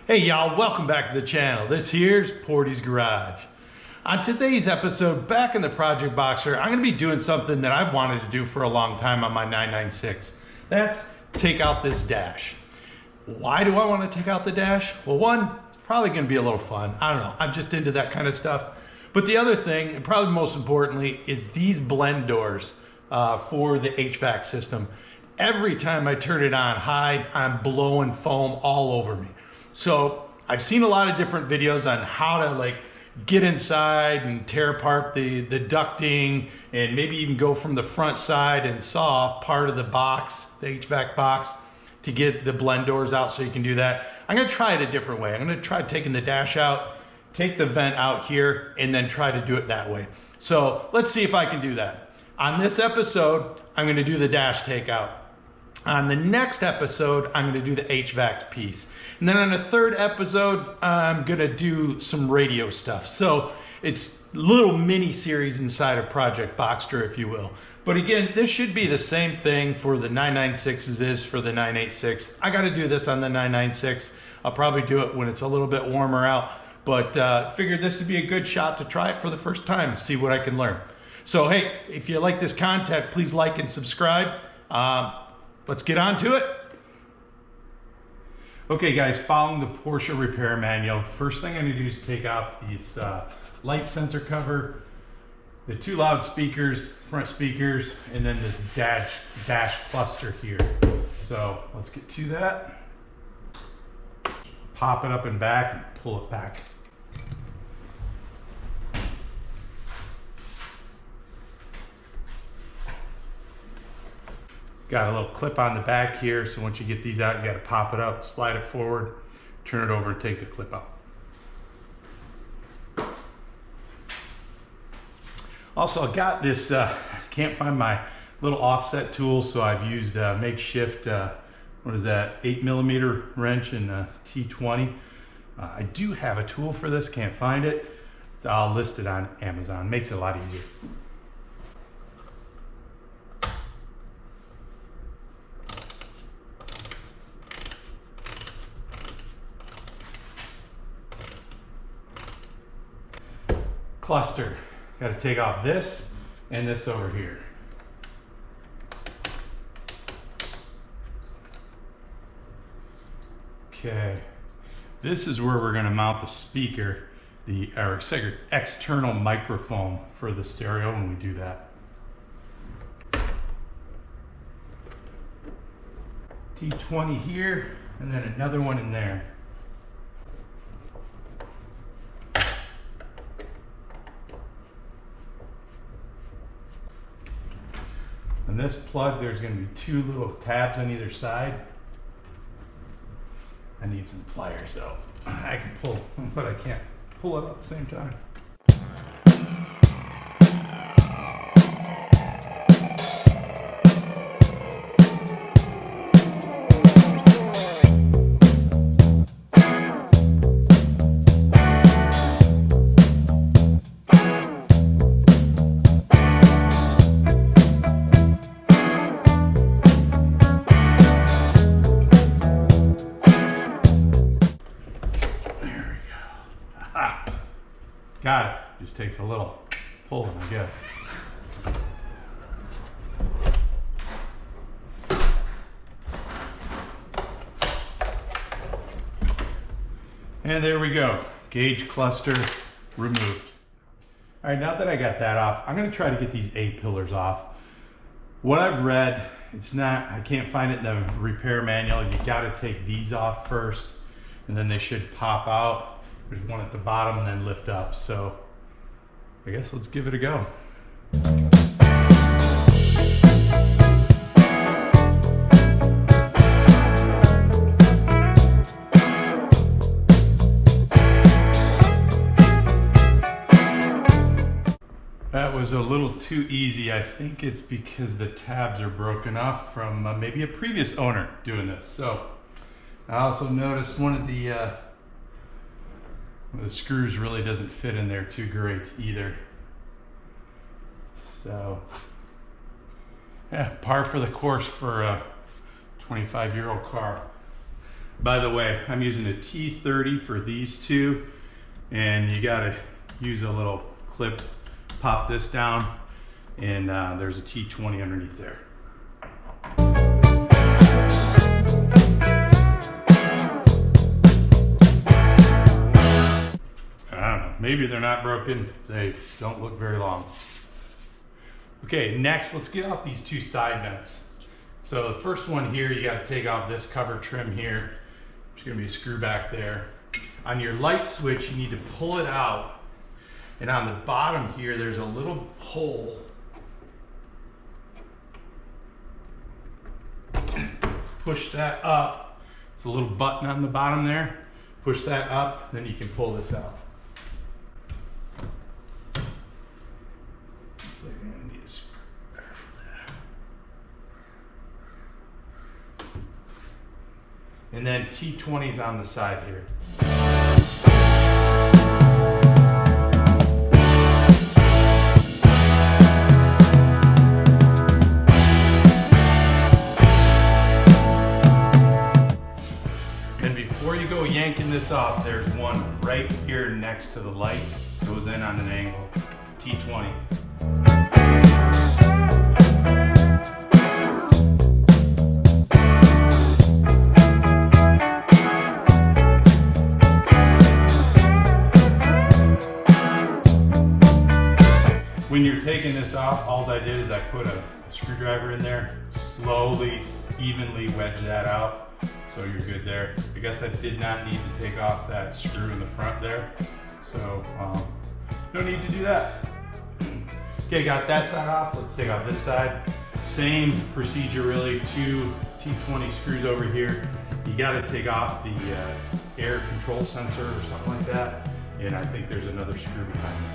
Hey y'all, welcome back to the channel. This here's Portie's Garage. On today's episode, back in the Project Boxster, I'm going to be doing something that I've wanted to do for a long time on my 996. That's take out this dash. Why do I want to take out the dash? Well, one, it's probably going to be a little fun. I don't know. I'm just into that kind of stuff. But the other thing, and probably most importantly, is these blend doors for the HVAC system. Every time I turn it on high, I'm blowing foam all over me. So I've seen a lot of different videos on how to get inside and tear apart the ducting, and maybe even go from the front side and saw off part of the box, the HVAC box, to get the blend doors out so you can do that. I'm gonna try it a different way. I'm gonna try taking the dash out, take the vent out here, and then try to do it that way. So let's see if I can do that. On this episode, I'm gonna do the dash takeout. On the next episode, I'm gonna do the HVAC piece. And then on the third episode, I'm gonna do some radio stuff. So it's a little mini series inside of Project Boxster, if you will. But again, this should be the same thing for the 996 as is for the 986. I gotta do this on the 996. I'll probably do it when it's a little bit warmer out, but figured this would be a good shot to try it for the first time, see what I can learn. So hey, if you like this content, please like and subscribe. Let's get on to it. Okay guys, following the Porsche repair manual, first thing I'm gonna do is take off these light sensor cover, the two loudspeakers, front speakers, and then this dash cluster here. So let's get to that. Pop it up and back and pull it back. Got a little clip on the back here, so once you get these out, you got to pop it up, slide it forward, turn it over, and take the clip out. Also, I got this, can't find my little offset tool, so I've used a makeshift, 8mm wrench and a T20. I do have a tool for this, can't find it. So I'll list it on Amazon, makes it a lot easier. Cluster. Got to take off this and this over here. Okay, this is where we're going to mount the speaker, our external microphone for the stereo when we do that. T20 here, and then another one in there. And this plug, there's going to be two little tabs on either side. I need some pliers though. I can pull, but I can't pull it at the same time. Got it. Just takes a little pulling, I guess. And there we go. Gauge cluster removed. All right, now that I got that off, I'm going to try to get these A-pillars off. What I've read, I can't find it in the repair manual. You got to take these off first, and then they should pop out. There's one at the bottom and then lift up. So I guess let's give it a go. That was a little too easy. I think it's because the tabs are broken off from maybe a previous owner doing this. So I also noticed one of the screws really doesn't fit in there too great either. So yeah, par for the course for a 25-year-old car. By the way, I'm using a T30 for these two, and you gotta use a little clip, pop this down, and there's a T20 underneath there. I don't know, maybe they're not broken. They don't look very long. Okay, next let's get off these two side nuts. So the first one here, you gotta take off this cover trim here. There's gonna be a screw back there. On your light switch, you need to pull it out. And on the bottom here, there's a little hole. Push that up. It's a little button on the bottom there. Push that up, then you can pull this out. Looks like I'm gonna need a screwdriver for that. And then T20's on the side here. Yanking this off, there's one right here next to the light. Goes in on an angle. T20. When you're taking this off, all I did is I put a screwdriver in there, slowly, evenly wedge that out. So you're good there. I guess I did not need to take off that screw in the front there. So no need to do that. Okay, got that side off. Let's take off this side. Same procedure really, two T20 screws over here. You gotta take off the air control sensor or something like that. And I think there's another screw behind it.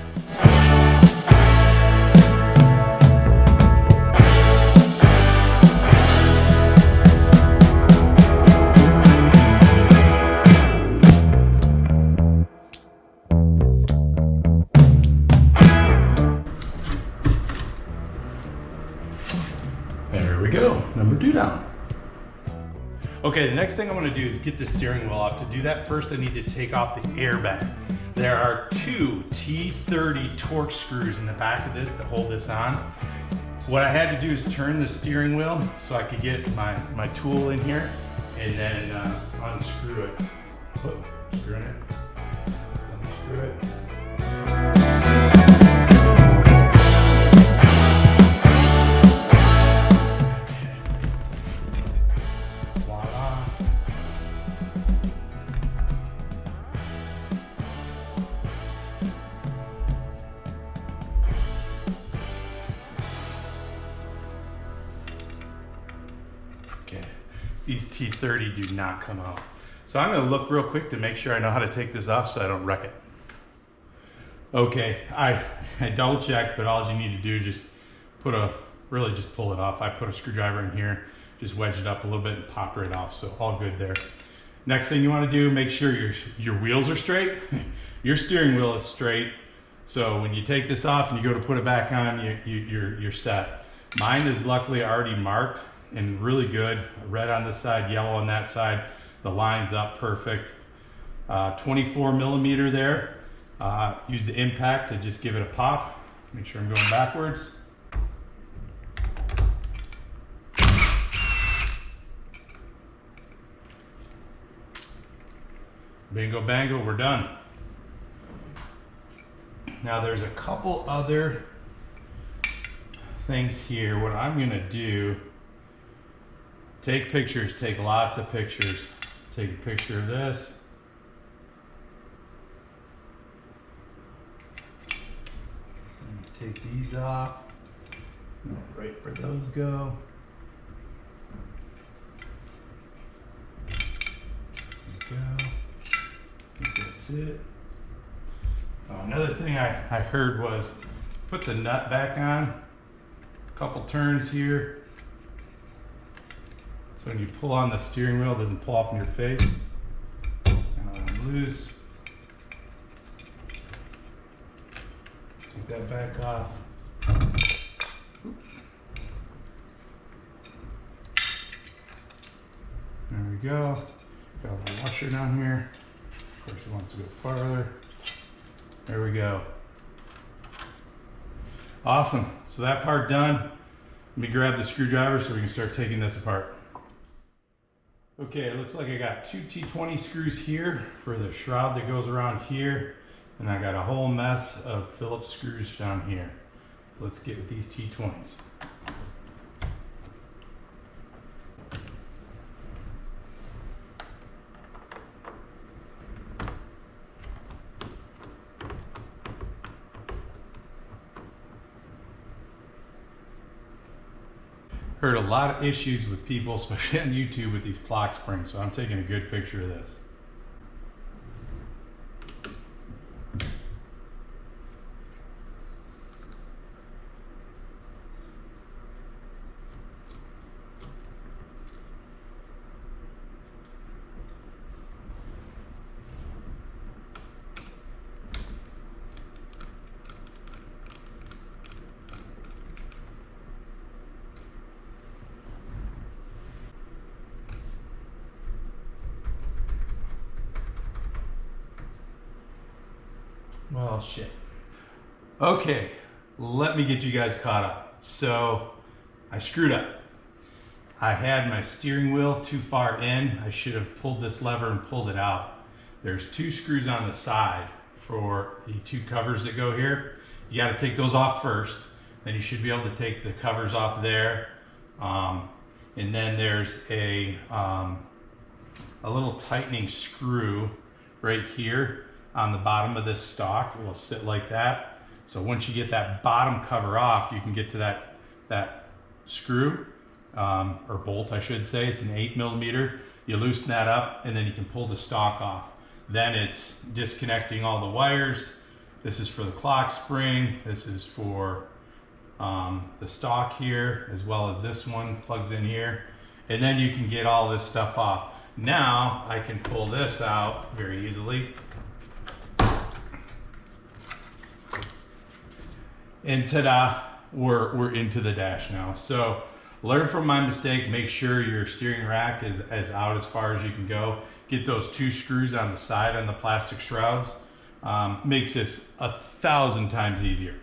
There we go, number 2 down. Okay, the next thing I want to do is get the steering wheel off. To do that, first I need to take off the airbag. There are 2 T30 torque screws in the back of this to hold this on. What I had to do is turn the steering wheel so I could get my tool in here and then unscrew it. Whoa, screw it. Let's unscrew it. These T30 do not come out. So I'm gonna look real quick to make sure I know how to take this off so I don't wreck it. Okay, I double checked, but all you need to do is just really just pull it off. I put a screwdriver in here, just wedge it up a little bit and pop right off, so all good there. Next thing you wanna do, make sure your wheels are straight. Your steering wheel is straight, so when you take this off and you go to put it back on, you're set. Mine is luckily already marked and really good. Red on this side, yellow on that side. The line's up perfect. 24 millimeter there. Use the impact to just give it a pop. Make sure I'm going backwards. Bingo bango, we're done. Now there's a couple other things here. What I'm gonna do, take pictures, take lots of pictures. Take a picture of this. Take these off. Right where those go. There we go. I think that's it. Oh, another thing I heard was put the nut back on. A couple turns here. So when you pull on the steering wheel, it doesn't pull off in your face. Loose. Take that back off. There we go. Got a little washer down here. Of course, it wants to go farther. There we go. Awesome. So that part done. Let me grab the screwdriver so we can start taking this apart. Okay, it looks like I got 2 T20 screws here for the shroud that goes around here. And I got a whole mess of Phillips screws down here. So let's get with these T20s. Heard a lot of issues with people, especially on YouTube, with these clock springs, so I'm taking a good picture of this. Well, shit. Okay, let me get you guys caught up. So, I screwed up. I had my steering wheel too far in. I should have pulled this lever and pulled it out. There's 2 screws on the side for the 2 covers that go here. You got to take those off first. Then you should be able to take the covers off there. And then there's a little tightening screw right here on the bottom of this stock. It will sit like that. So once you get that bottom cover off, you can get to that screw, or bolt I should say. It's an 8mm. You loosen that up and then you can pull the stock off. Then it's disconnecting all the wires. This is for the clock spring. This is for the stock here, as well as this one plugs in here. And then you can get all this stuff off. Now I can pull this out very easily. And ta-da, we're into the dash now. So learn from my mistake. Make sure your steering rack is as out as far as you can go. Get those 2 screws on the side on the plastic shrouds. Makes this 1,000 times easier.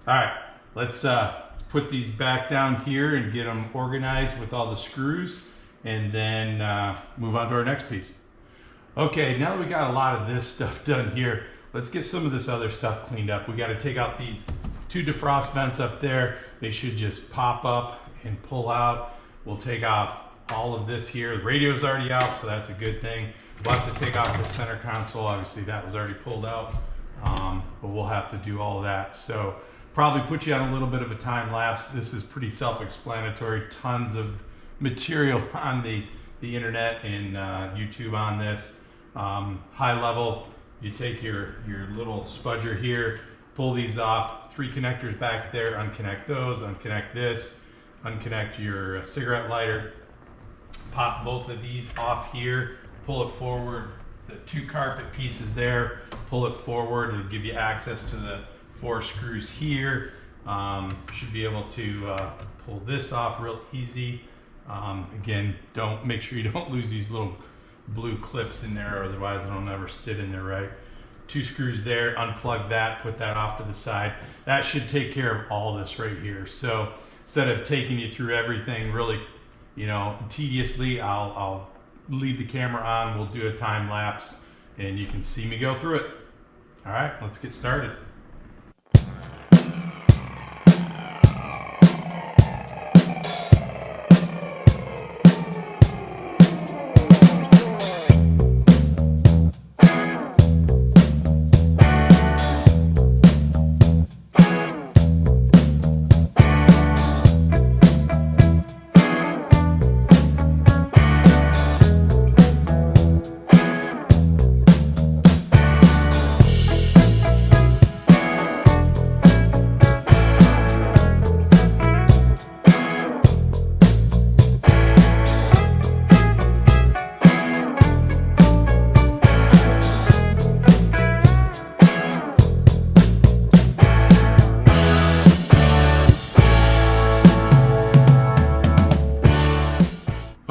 All right, let's put these back down here and get them organized with all the screws, and then move on to our next piece. Okay, now that we got a lot of this stuff done here, let's get some of this other stuff cleaned up. We got to take out these 2 defrost vents up there. They should just pop up and pull out. We'll take off all of this here. The radio's already out, so that's a good thing. We'll have to take off the center console. Obviously that was already pulled out, but we'll have to do all of that. So probably put you on a little bit of a time lapse. This is pretty self-explanatory. Tons of material on the internet and YouTube on this. High level, you take your little spudger here, pull these off, 3 connectors back there, unconnect those, unconnect this, unconnect your cigarette lighter, pop both of these off here, pull it forward, the 2 carpet pieces there, pull it forward, it'll give you access to the 4 screws here. Should be able to pull this off real easy. Again, make sure you don't lose these little blue clips in there, otherwise it'll never sit in there right. 2 screws there, unplug that, put that off to the side. That should take care of all this right here. So instead of taking you through everything really, tediously, I'll leave the camera on, we'll do a time lapse, and you can see me go through it. All right, let's get started.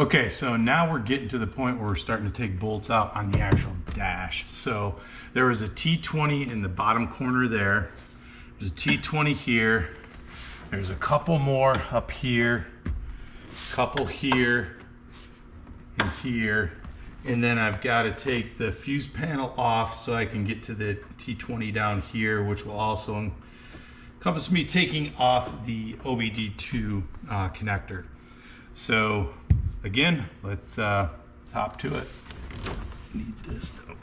Okay, so now we're getting to the point where we're starting to take bolts out on the actual dash. So there was a T20 in the bottom corner there. There's a T20 here. There's a couple more up here, couple here, and here. And then I've got to take the fuse panel off so I can get to the T20 down here, which will also encompass me taking off the OBD2 connector. So again, let's hop to it. Need this though.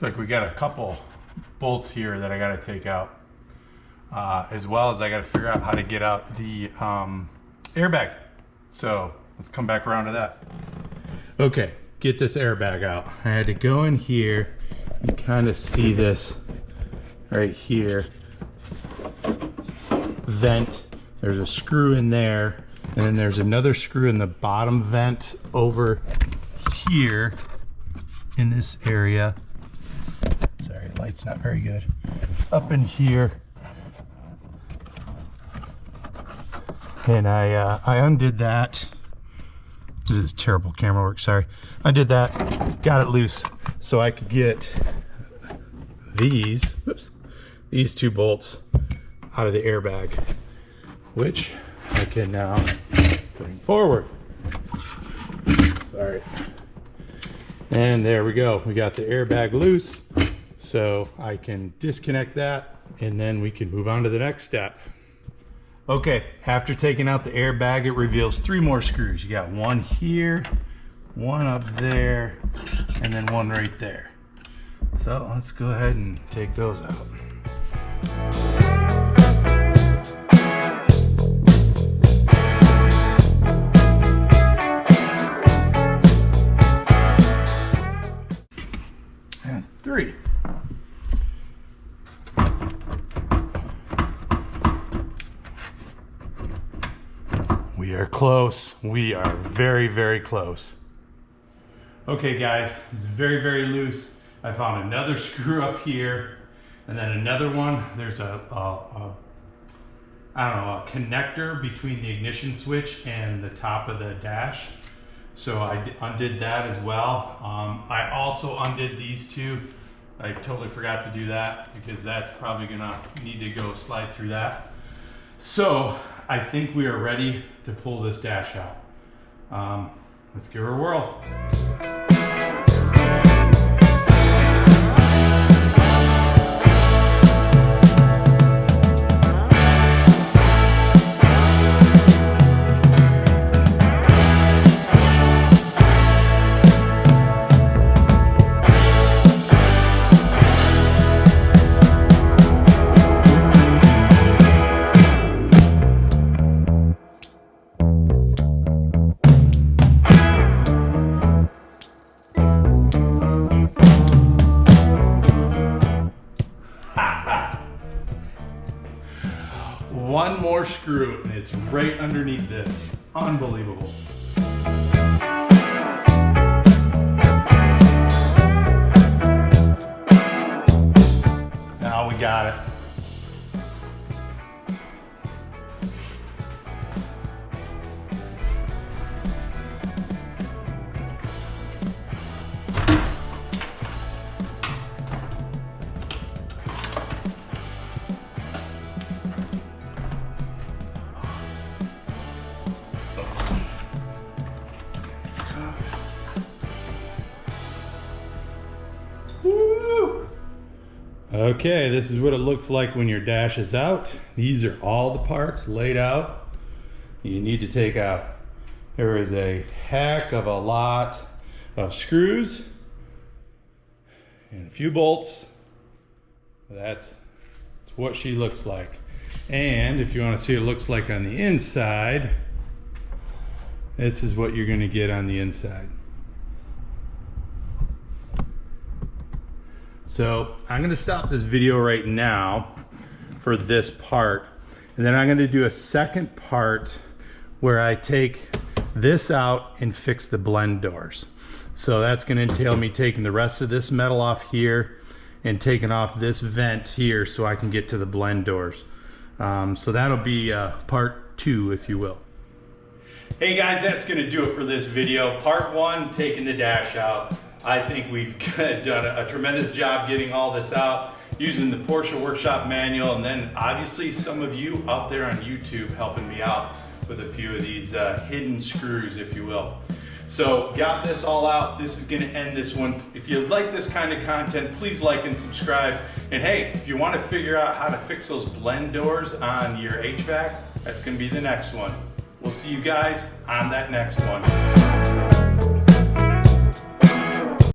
Looks like we got a couple bolts here that I got to take out, as well as I got to figure out how to get out the airbag. So let's come back around to that. Okay, get this airbag out. I had to go in here. You kind of see this right here. Vent. There's a screw in there, and then there's another screw in the bottom vent over here in this area. Sorry, light's not very good. Up in here. And I undid that. This is terrible camera work, sorry. I did that, got it loose so I could get these two bolts out of the airbag, which I can now bring forward. Sorry. And there we go. We got the airbag loose, so I can disconnect that and then we can move on to the next step. Okay, after taking out the airbag, it reveals 3 more screws. You got one here, one up there, and then one right there. So let's go ahead and take those out. And 3. We are close. We are very, very close. Okay guys, it's very, very loose. I found another screw up here and then another one. There's a connector between the ignition switch and the top of the dash. So I undid that as well. I also undid these 2. I totally forgot to do that because that's probably gonna need to go slide through that. So I think we are ready to pull this dash out. Let's give her a whirl. One more screw and it's right underneath this. Unbelievable. Now we got it. Okay, this is what it looks like when your dash is out. These are all the parts laid out you need to take out. There is a heck of a lot of screws and a few bolts. That's what she looks like. And if you want to see what it looks like on the inside, this is what you're going to get on the inside. So I'm going to stop this video right now for this part, and then I'm going to do a second part where I take this out and fix the blend doors. So that's going to entail me taking the rest of this metal off here and taking off this vent here so I can get to the blend doors. So that'll be part 2, if you will. Hey guys, that's going to do it for this video. Part 1, taking the dash out. I think we've done a tremendous job getting all this out using the Porsche workshop manual, and then obviously some of you out there on YouTube helping me out with a few of these hidden screws, if you will. So got this all out. This is going to end this one. If you like this kind of content, please like and subscribe. And hey, if you want to figure out how to fix those blend doors on your HVAC, that's going to be the next one. We'll see you guys on that next one.